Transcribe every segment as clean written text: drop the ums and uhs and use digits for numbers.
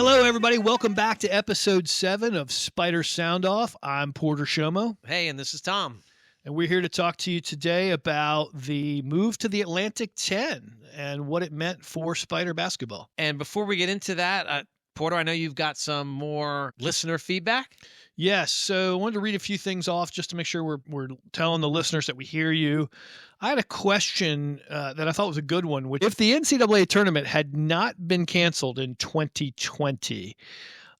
Hello, everybody. Welcome back to episode 7 of Spider Sound Off. I'm Porter Shomo. Hey, and this is Tom. And we're here to talk to you today about the move to the Atlantic 10 and what it meant for Spider basketball. And before we get into that, Porter, I know you've got some more listener feedback. Yes, so I wanted to read a few things off just to make sure we're telling the listeners that we hear you. I had a question that I thought was a good one, which if the NCAA tournament had not been canceled in 2020,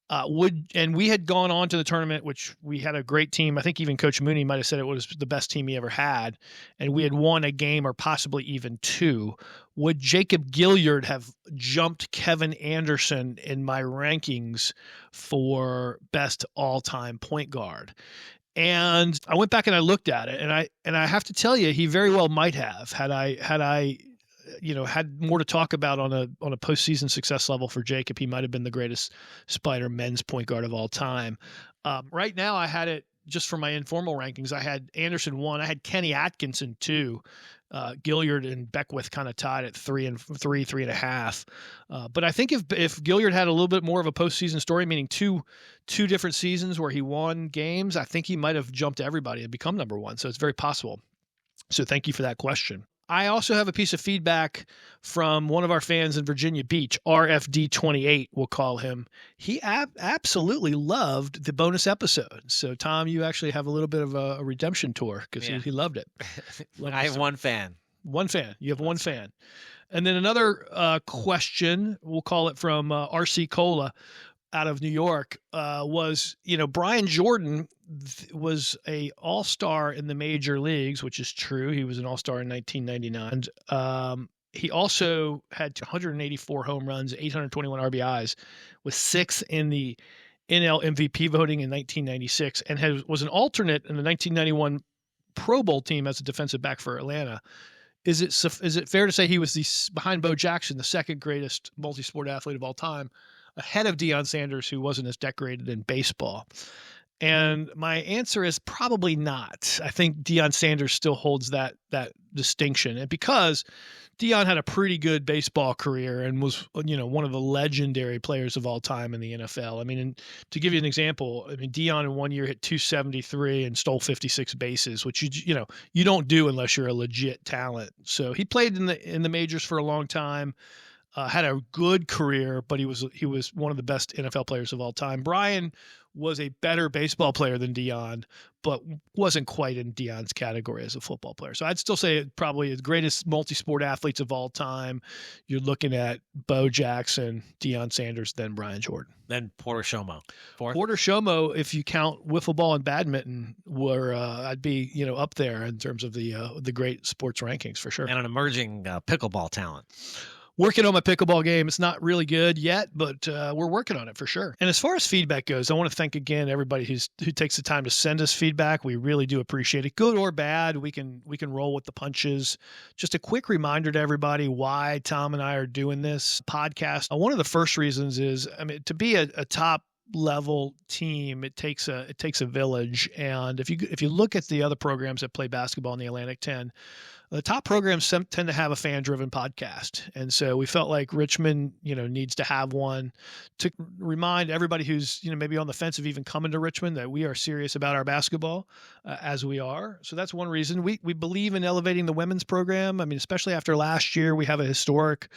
and we had gone on to the tournament, which we had a great team. I think even Coach Mooney might have said it was the best team he ever had, and we had won a game or possibly even two. Would Jacob Gilyard have jumped Kevin Anderson in my rankings for best all-time point guard? And I went back and I looked at it, and I have to tell you, he very well might have had I had more to talk about on a postseason success level for Jacob. He might have been the greatest Spider men's point guard of all time. Right now, I had it just for my informal rankings. I had Anderson 1. I had Kenny Atkinson 2. Gilyard and Beckwith kind of tied at 3 and 3.5. But I think if Gilyard had a little bit more of a postseason story, meaning two different seasons where he won games, I think he might have jumped everybody and become number 1. So it's very possible. So thank you for that question. I also have a piece of feedback from one of our fans in Virginia Beach, RFD28, we'll call him. He absolutely loved the bonus episode. So, Tom, you actually have a little bit of a redemption tour because he loved it. I have one fan. One fan. You have one fan. And then another question, we'll call it from RC Cola out of New York, was, Brian Jordan was a all-star in the major leagues, which is true. He was an all-star in 1999. And he also had 184 home runs, 821 RBIs, with 6 in the NL MVP voting in 1996, and was an alternate in the 1991 Pro Bowl team as a defensive back for Atlanta. Is it fair to say he was behind Bo Jackson, the second greatest multi-sport athlete of all time, ahead of Deion Sanders, who wasn't as decorated in baseball? And my answer is probably not. I think Deion Sanders still holds that distinction. And because Deion had a pretty good baseball career and was, one of the legendary players of all time in the NFL. I mean, and to give you an example, Deion in one year hit 273 and stole 56 bases, which you don't do unless you're a legit talent. So he played in the majors for a long time. Had a good career, but he was one of the best NFL players of all time. Brian was a better baseball player than Deion, but wasn't quite in Deion's category as a football player. So I'd still say probably the greatest multi-sport athletes of all time. You're looking at Bo Jackson, Deion Sanders, then Brian Jordan. Then Porter Shomo. Porter Shomo, if you count wiffle ball and badminton, I'd be up there in terms of the great sports rankings for sure. And an emerging pickleball talent. Working on my pickleball game. It's not really good yet, but we're working on it for sure. And as far as feedback goes, I want to thank again everybody who takes the time to send us feedback. We really do appreciate it, good or bad. We can roll with the punches. Just a quick reminder to everybody why Tom and I are doing this podcast. One of the first reasons is, to be a top level team, it takes a village. And if you look at the other programs that play basketball in the Atlantic 10, the top programs tend to have a fan-driven podcast. And so we felt like Richmond, needs to have one to remind everybody who's, maybe on the fence of even coming to Richmond that we are serious about our basketball as we are. So that's one reason. We believe in elevating the women's program. Especially after last year, we have a historic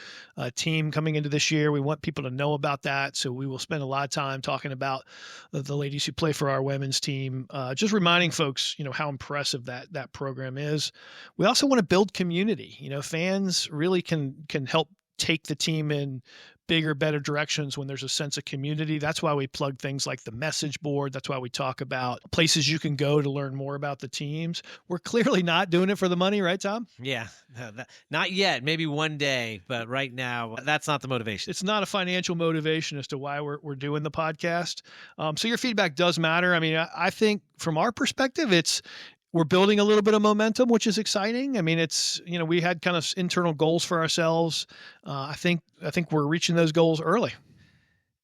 team coming into this year. We want people to know about that. So we will spend a lot of time talking about the ladies who play for our women's team, just reminding folks, how impressive that program is. We also want to build community. Fans really can help take the team in bigger, better directions when there's a sense of community. That's why we plug things like the message board. That's why we talk about places you can go to learn more about the teams. We're clearly not doing it for the money, right, Tom? Yeah, not yet. Maybe one day, but right now, that's not the motivation. It's not a financial motivation as to why we're doing the podcast. So your feedback does matter. I think from our perspective, we're building a little bit of momentum, which is exciting. It's, we had kind of internal goals for ourselves. I think we're reaching those goals early.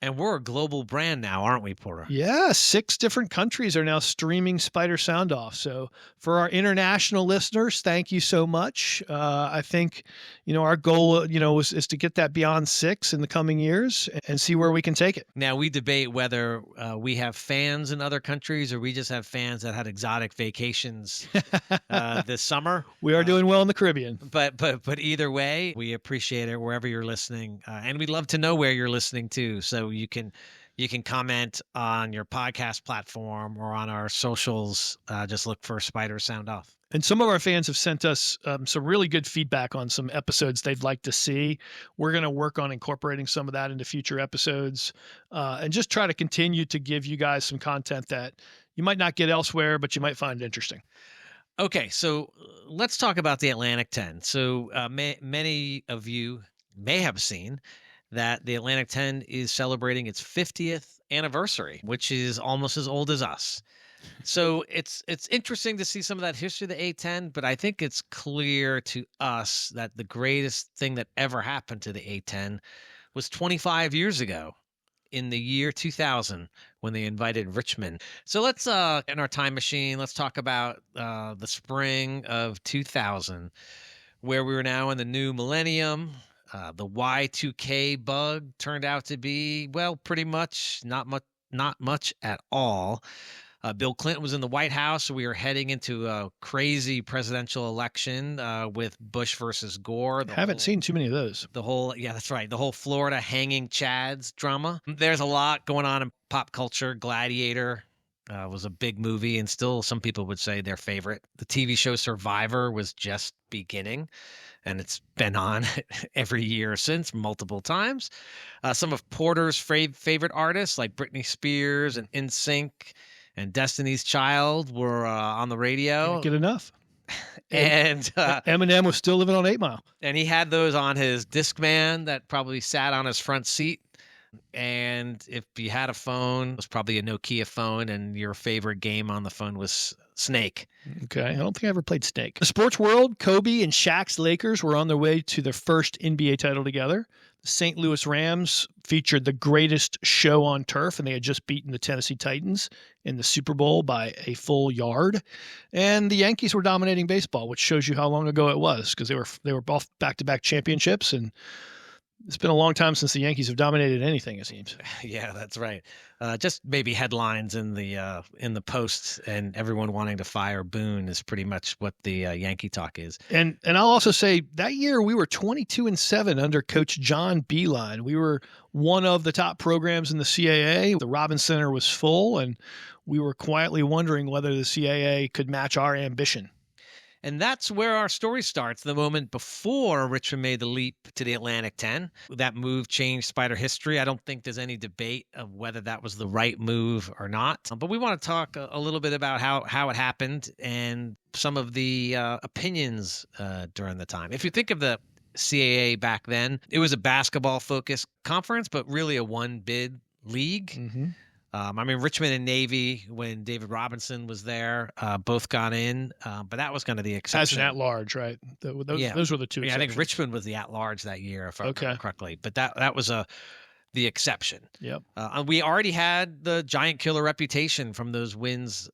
And we're a global brand now, aren't we, Porter? Yeah, 6 different countries are now streaming Spider Sound Off. So for our international listeners, thank you so much. I think, our goal, is to get that beyond 6 in the coming years and see where we can take it. Now, we debate whether we have fans in other countries or we just have fans that had exotic vacations this summer. We are doing well in the Caribbean. But either way, we appreciate it wherever you're listening, and we'd love to know where you're listening to. So you can comment on your podcast platform or on our socials. Just look for Spider Sound Off. And some of our fans have sent us some really good feedback on some episodes they'd like to see. We're going to work on incorporating some of that into future episodes and just try to continue to give you guys some content that you might not get elsewhere, but you might find interesting. Okay, so let's talk about the Atlantic 10. So many of you may have seen that the Atlantic 10 is celebrating its 50th anniversary, which is almost as old as us. So it's interesting to see some of that history of the A-10, but I think it's clear to us that the greatest thing that ever happened to the A-10 was 25 years ago in the year 2000 when they invited Richmond. So let's in our time machine, let's talk about the spring of 2000, where we were now in the new millennium. The Y2K bug turned out to be, well, pretty much not much at all. Bill Clinton was in the White House, so we were heading into a crazy presidential election with Bush versus Gore. Haven't seen too many of those. Yeah, that's right. The whole Florida hanging Chads drama. There's a lot going on in pop culture. Gladiator was a big movie, and still some people would say their favorite. The TV show Survivor was just beginning, and it's been on every year since, multiple times. Some of Porter's favorite artists, like Britney Spears and NSYNC and Destiny's Child, were on the radio. Can't get enough. And Eminem was still living on 8 Mile. And he had those on his Discman that probably sat on his front seat. And if you had a phone, it was probably a Nokia phone, and your favorite game on the phone was Snake. Okay, I don't think I ever played Snake. The sports world, Kobe and Shaq's Lakers were on their way to their first NBA title together. The St. Louis Rams featured the greatest show on turf, and they had just beaten the Tennessee Titans in the Super Bowl by a full yard. And the Yankees were dominating baseball, which shows you how long ago it was, because they were both back-to-back championships, and it's been a long time since the Yankees have dominated anything, it seems. Yeah, that's right. Just maybe headlines in the Post, and everyone wanting to fire Boone is pretty much what the Yankee talk is. And I'll also say that year we were 22-7 under Coach John Beilein. We were one of the top programs in the CAA. The Robins Center was full, and we were quietly wondering whether the CAA could match our ambition. And that's where our story starts, the moment before Richmond made the leap to the Atlantic 10. That move changed Spider history. I don't think there's any debate of whether that was the right move or not. But we want to talk a little bit about how it happened and some of the opinions during the time. If you think of the CAA back then, it was a basketball-focused conference, but really a one-bid league. Mm-hmm. Richmond and Navy, when David Robinson was there, both got in, but that was kind of the exception. As an at-large, right? Those were the two exceptions. I think Richmond was the at-large that year, if I remember correctly. But that was the exception. Yep. We already had the giant killer reputation from those wins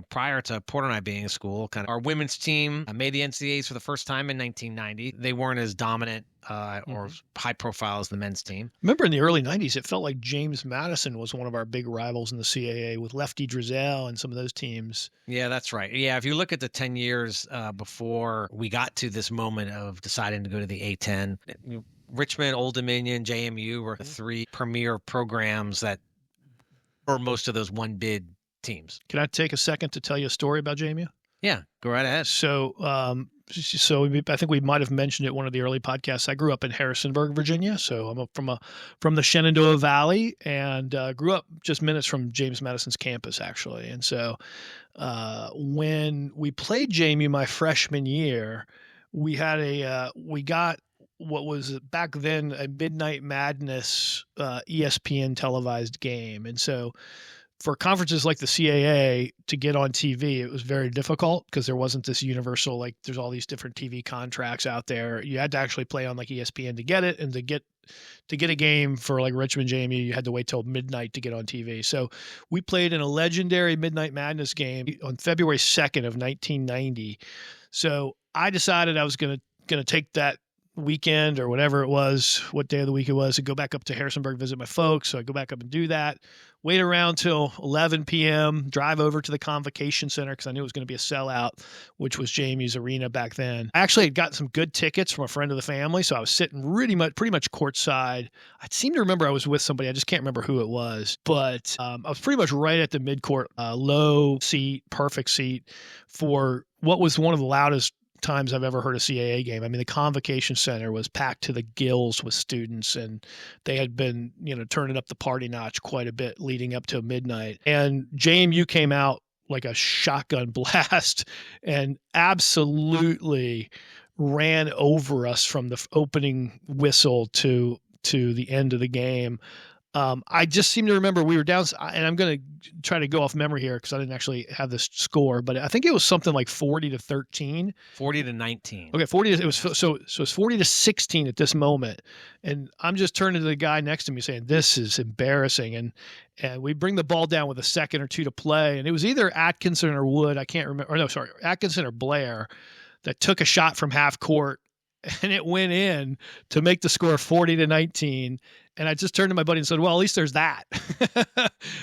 prior to Porter and I being in school. Our women's team made the NCAAs for the first time in 1990. They weren't as dominant or high profile as the men's team. Remember in the early 90s, it felt like James Madison was one of our big rivals in the CAA with Lefty Drizel and some of those teams. Yeah, that's right. Yeah, if you look at the 10 years before we got to this moment of deciding to go to the A-10, Richmond, Old Dominion, JMU were the three premier programs that were most of those one-bid teams. Can I take a second to tell you a story about JMU? Yeah, go right ahead. So I think we might have mentioned it in one of the early podcasts. I grew up in Harrisonburg, Virginia. So I'm from the Shenandoah Valley, and grew up just minutes from James Madison's campus, actually. And so when we played JMU my freshman year, we got what was back then a Midnight Madness ESPN televised game. And so for conferences like the CAA to get on TV, it was very difficult because there wasn't this universal, like there's all these different TV contracts out there. You had to actually play on like ESPN to get it, and to get a game for like Richmond JMU, you had to wait till midnight to get on TV. So we played in a legendary Midnight Madness game on February 2nd of 1990. So I decided I was going to take that weekend or whatever it was, what day of the week it was, and go back up to Harrisonburg, visit my folks. So I go back up and do that, wait around till 11 p.m., drive over to the Convocation Center because I knew it was going to be a sellout, which was JMU's arena back then. I actually had gotten some good tickets from a friend of the family, so I was sitting pretty much courtside. I seem to remember I was with somebody. I just can't remember who it was, but I was pretty much right at the midcourt, low seat, perfect seat for what was one of the loudest times I've ever heard a CAA game. I mean, the Convocation Center was packed to the gills with students, and they had been, turning up the party notch quite a bit leading up to midnight. And JMU came out like a shotgun blast and absolutely ran over us from the opening whistle to the end of the game. I just seem to remember we were down, and I'm going to try to go off memory here because I didn't actually have this score, but I think it was something like 40-13, 40-19. Okay, it was so it's 40-16 at this moment, and I'm just turning to the guy next to me saying, "This is embarrassing." And we bring the ball down with a second or two to play, and it was either Atkinson or Wood, I can't remember, or no, sorry, Atkinson or Blair, that took a shot from half court, and it went in to make the score 40-19. And I just turned to my buddy and said, well, at least there's that.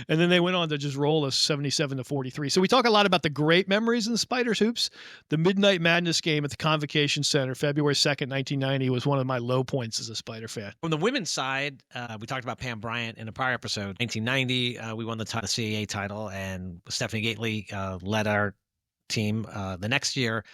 And then they went on to just roll us 77-43. So we talk a lot about the great memories in the Spiders hoops. The Midnight Madness game at the Convocation Center, February 2nd, 1990, was one of my low points as a Spider fan. From the women's side, we talked about Pam Bryant in a prior episode. 1990, we won the CAA title, and Stephanie Gately led our team the next year.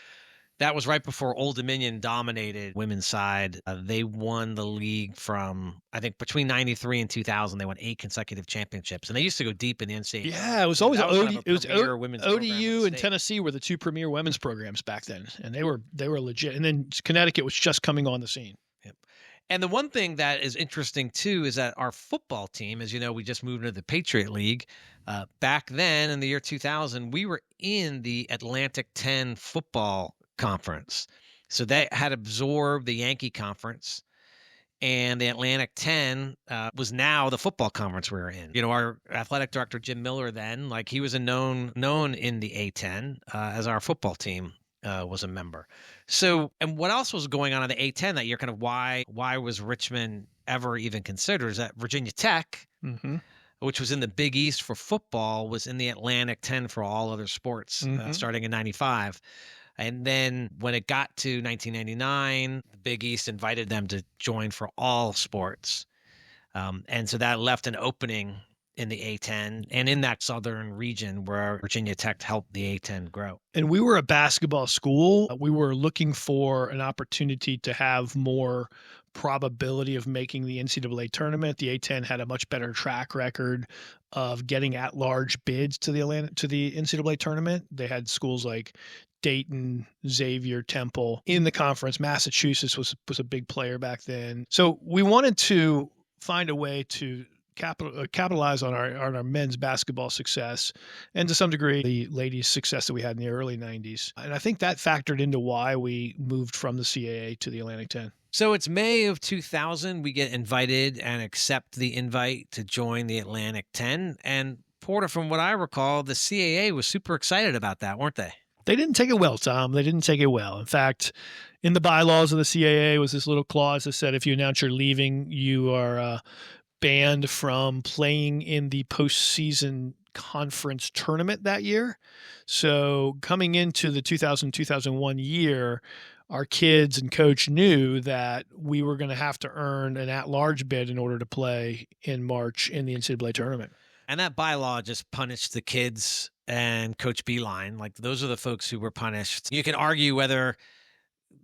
That was right before Old Dominion dominated women's side. They won the league from, I think, between 93 and 2000. They won 8 consecutive championships, and they used to go deep in the NCAA. Yeah, it was always ODU and state. Tennessee were the two premier women's programs back then, and they were legit. And then Connecticut was just coming on the scene. Yep. And the one thing that is interesting too is that our football team, as you know, we just moved into the Patriot League. Back then, in the year 2000, we were in the Atlantic 10 football conference. So they had absorbed the Yankee conference, and the Atlantic 10 was now the football conference we were in. Our athletic director, Jim Miller, then, he was known in the A-10 as our football team was a member. So, and what else was going on in the A-10 that year, kind of why was Richmond ever even considered, is that Virginia Tech, which was in the Big East for football, was in the Atlantic 10 for all other sports, starting in 95. And then when it got to 1999, the Big East invited them to join for all sports. And so that left an opening in the A-10 and in that southern region where Virginia Tech helped the A-10 grow. And we were a basketball school. We were looking for an opportunity to have more probability of making the NCAA tournament. The A-10 had a much better track record of getting at-large bids to the NCAA tournament. They had schools like Dayton, Xavier, Temple in the conference. Massachusetts was a big player back then. So we wanted to find a way to capitalize on our men's basketball success, and to some degree the ladies' success that we had in the early 90s. And I think that factored into why we moved from the CAA to the Atlantic 10. So it's May of 2000. We get invited and accept the invite to join the Atlantic 10. And Porter, from what I recall, the CAA was super excited about that, weren't they? They didn't take it well, Tom. They didn't take it well. In fact, in the bylaws of the CAA was this little clause that said if you announce you're leaving, you are banned from playing in the postseason conference tournament that year. So coming into the 2000-2001 year, our kids and coach knew that we were going to have to earn an at-large bid in order to play in March in the NCAA tournament. And that bylaw just punished the kids and Coach Beilein. Those are the folks who were punished. You can argue whether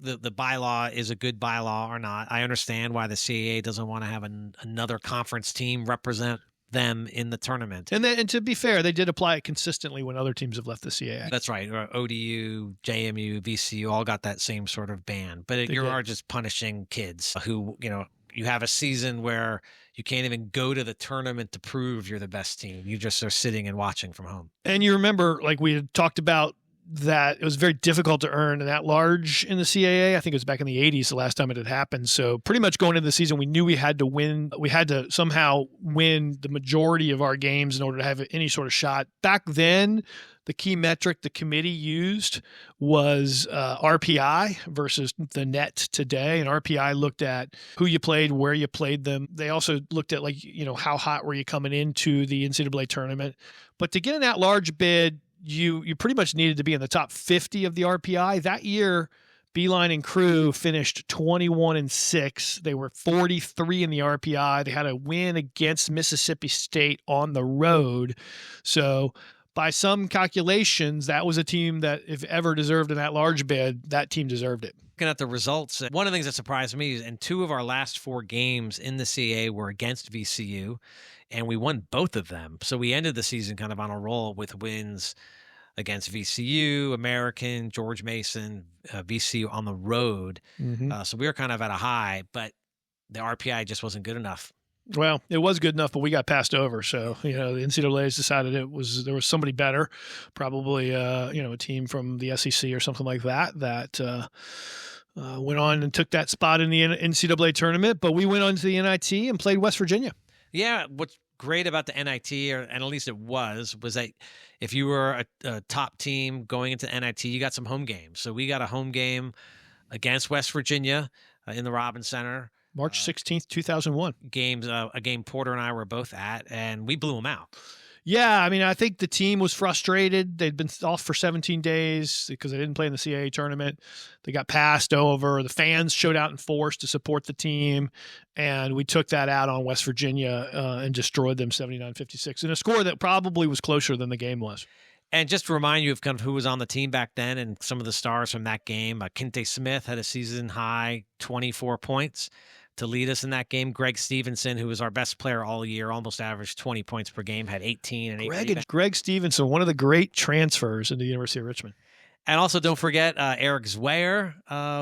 the bylaw is a good bylaw or not. I understand why the CAA doesn't want to have another conference team represent them in the tournament. And to be fair, they did apply it consistently when other teams have left the CAA. That's right. ODU, JMU, VCU all got that same sort of ban. But you are just punishing kids who, you have a season where you can't even go to the tournament to prove you're the best team. You just are sitting and watching from home. And you remember, like we had talked about, that it was very difficult to earn an at-large in the CAA. I think it was back in the 80s, the last time it had happened. So pretty much going into the season, we knew we had to win. We had to somehow win the majority of our games in order to have any sort of shot. Back then, the key metric the committee used was RPI versus the net today. And RPI looked at who you played, where you played them. They also looked at, like, you know, how hot were you coming into the NCAA tournament. But to get an at-large bid, you pretty much needed to be in the top 50 of the RPI. That year, Beilein and crew finished 21-6. They were 43 in the RPI. They had a win against Mississippi State on the road. So by some calculations, that was a team that, if ever deserved an at-large bid, that team deserved it. Looking at the results, one of the things that surprised me is, and 2 of our last 4 games in the CAA were against VCU, and we won both of them. So we ended the season kind of on a roll with wins against VCU, American, George Mason, VCU on the road. So we were kind of at a high, but the RPI just wasn't good enough. Well, it was good enough, but we got passed over. So, you know, the NCAA's decided there was somebody better, probably, you know, a team from the SEC or something like that, went on and took that spot in the NCAA tournament. But we went on to the NIT and played West Virginia. Yeah, what's great about the NIT, and at least it was that if you were a top team going into NIT, you got some home games. So we got a home game against West Virginia in the Robins Center. March 16th, 2001. A game Porter and I were both at, and we blew them out. Yeah, I mean, I think the team was frustrated. They'd been off for 17 days because they didn't play in the CAA tournament. They got passed over. The fans showed out in force to support the team, and we took that out on West Virginia and destroyed them 79-56 in a score that probably was closer than the game was. And just to remind you of kind of who was on the team back then and some of the stars from that game, Kinte Smith had a season-high 24 points to lead us in that game. Greg Stevenson, who was our best player all year, almost averaged 20 points per game, had 18 and 8. Greg Stevenson, one of the great transfers into the University of Richmond. And also, don't forget, Eric Zweyer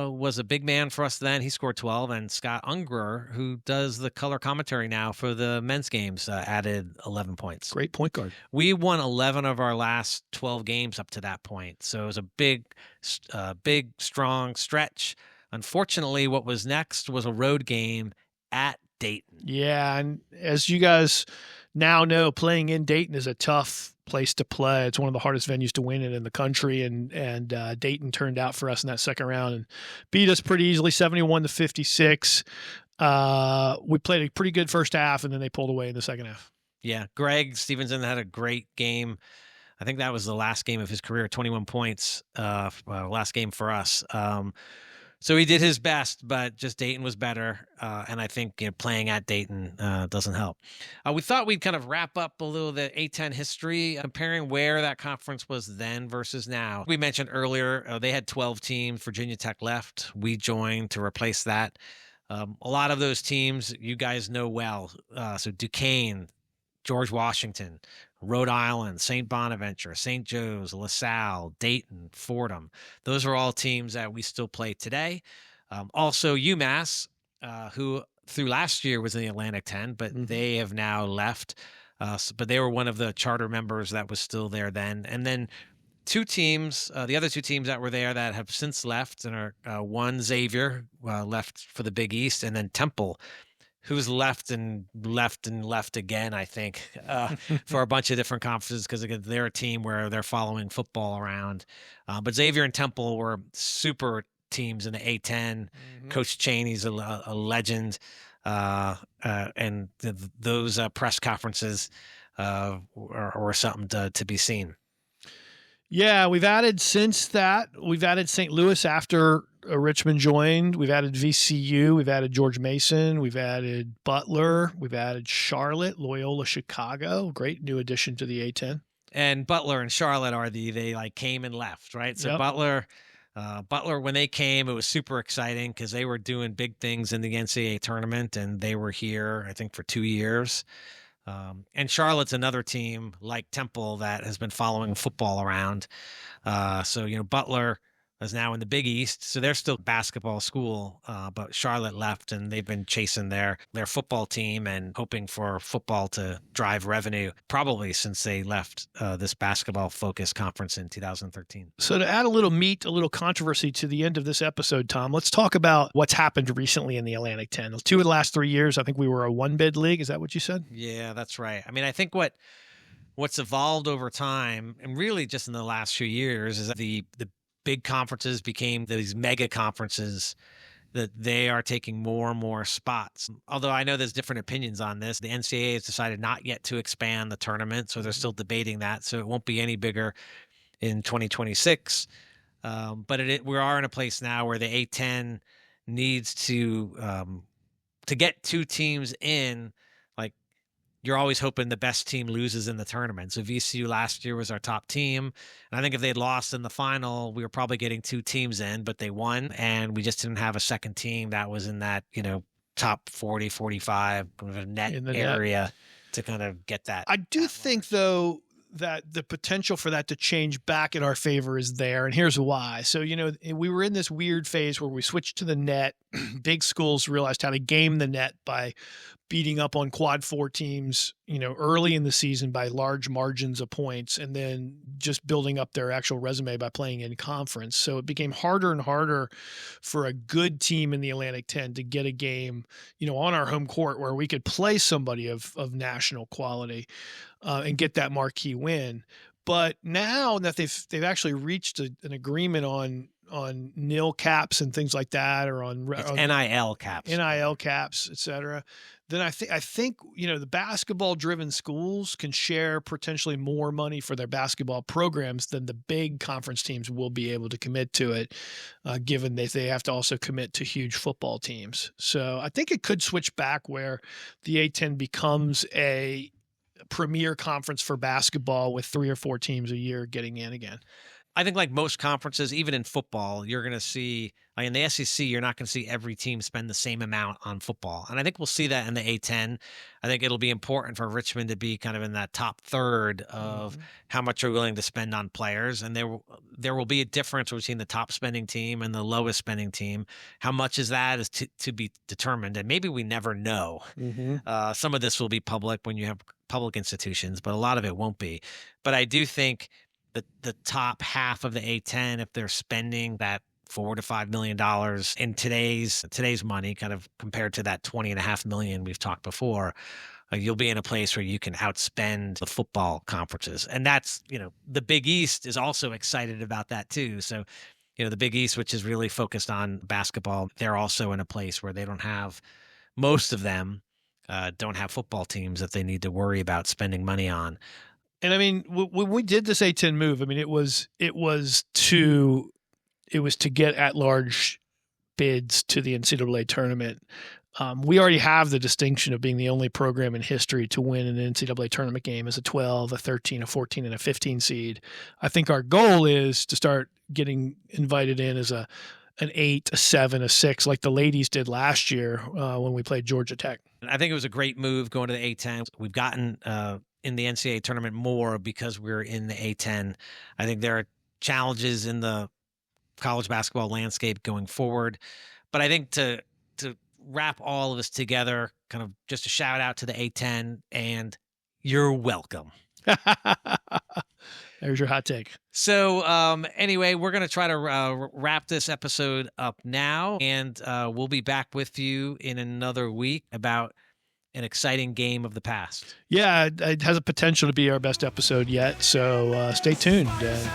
was a big man for us then. He scored 12. And Scott Unger, who does the color commentary now for the men's games, added 11 points. Great point guard. We won 11 of our last 12 games up to that point. So it was a big, strong stretch. Unfortunately, what was next was a road game at Dayton. Yeah, and as you guys now know, playing in Dayton is a tough place to play. It's one of the hardest venues to win in the country, and Dayton turned out for us in that second round and beat us pretty easily, 71-56. We played a pretty good first half, and then they pulled away in the second half. Yeah, Greg Stevenson had a great game. I think that was the last game of his career, 21 points, last game for us. So he did his best, but just Dayton was better, and I think playing at Dayton doesn't help. We thought we'd kind of wrap up a little the A-10 history, comparing where that conference was then versus now. We mentioned earlier they had 12 teams. Virginia Tech left. We joined to replace that. A lot of those teams you guys know well. So Duquesne, George Washington, Rhode Island, St. Bonaventure, St. Joe's, LaSalle, Dayton, Fordham. Those are all teams that we still play today. Also UMass, who through last year was in the Atlantic 10, but they have now left. But they were one of the charter members that was still there then. And then 2 teams, the other 2 teams that were there that have since left, and are one Xavier left for the Big East, and then Temple, who's left again, I think, for a bunch of different conferences, because they're a team where they're following football around. But Xavier and Temple were super teams in the A-10. Coach Chaney's a legend, and those press conferences were something to be seen. Yeah, we've added since that. We've added St. Louis after Richmond joined. We've added VCU. We've added George Mason. We've added Butler. We've added Charlotte, Loyola Chicago. Great new addition to the A-10. And Butler and Charlotte are they like came and left, right? So Butler, when they came, it was super exciting because they were doing big things in the NCAA tournament, and they were here, I think, for 2 years. And Charlotte's another team like Temple that has been following football around. So, Butler is now in the Big East. So they're still a basketball school, but Charlotte left, and they've been chasing their football team and hoping for football to drive revenue, probably since they left this basketball-focused conference in 2013. So to add a little meat, a little controversy to the end of this episode, Tom, let's talk about what's happened recently in the Atlantic 10. 2 of the last 3 years, I think we were a one-bid league. Is that what you said? Yeah, that's right. I mean, I think what's evolved over time, and really just in the last few years, is that the big conferences became these mega conferences, that they are taking more and more spots. Although I know there's different opinions on this. The NCAA has decided not yet to expand the tournament, so they're still debating that. So it won't be any bigger in 2026. But we are in a place now where the A-10 needs to get 2 teams in. Like, you're always hoping the best team loses in the tournament. So VCU last year was our top team. And I think if they'd lost in the final, we were probably getting 2 teams in, but they won. And we just didn't have a second team that was in that, top 40, 45 kind of net area to kind of get that. I do think, though, that the potential for that to change back in our favor is there. And here's why. So, we were in this weird phase where we switched to the net. Big schools realized how to game the net by beating up on quad 4 teams, early in the season by large margins of points, and then just building up their actual resume by playing in conference. So it became harder and harder for a good team in the Atlantic 10 to get a game, on our home court where we could play somebody of national quality and get that marquee win. But now that they've actually reached an agreement on nil caps and things like that, or on NIL caps, et cetera, then I think the basketball driven schools can share potentially more money for their basketball programs than the big conference teams will be able to commit to it, given that they have to also commit to huge football teams. So I think it could switch back where the A-10 becomes a premier conference for basketball with 3 or 4 teams a year getting in again. I think, like most conferences, even in football, you're going to see, like in the SEC, you're not going to see every team spend the same amount on football. And I think we'll see that in the A-10. I think it'll be important for Richmond to be kind of in that top third of how much you're willing to spend on players. And there will be a difference between the top spending team and the lowest spending team. How much is that is to be determined. And maybe we never know. Some of this will be public when you have public institutions, but a lot of it won't be. But I do think the top half of the A-10, if they're spending that $4 to $5 million in today's money, kind of compared to that $20.5 million we've talked before, you'll be in a place where you can outspend the football conferences. And that's, the Big East is also excited about that too. So, the Big East, which is really focused on basketball, they're also in a place where they don't have, most of them don't have football teams that they need to worry about spending money on. And I mean, when we did this A-10 move, I mean, it was to get at-large bids to the NCAA tournament. We already have the distinction of being the only program in history to win an NCAA tournament game as a 12, a 13, a 14, and a 15 seed. I think our goal is to start getting invited in as an 8, a 7, a 6, like the ladies did last year when we played Georgia Tech. I think it was a great move going to the A-10. We've gotten in the NCAA tournament more because we're in the A-10. I think there are challenges in the college basketball landscape going forward. But I think to wrap all of this together, kind of just a shout out to the A-10, and you're welcome. There's your hot take. So anyway, we're going to try to wrap this episode up now, and we'll be back with you in another week about an exciting game of the past. Yeah, it has a potential to be our best episode yet, so stay tuned, and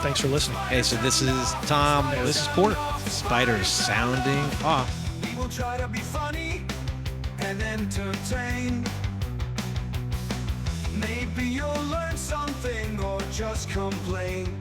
thanks for listening. Okay, so this is Tom. This is Porter. Spiders sounding off. We will try to be funny and entertain. Maybe you'll learn something or just complain.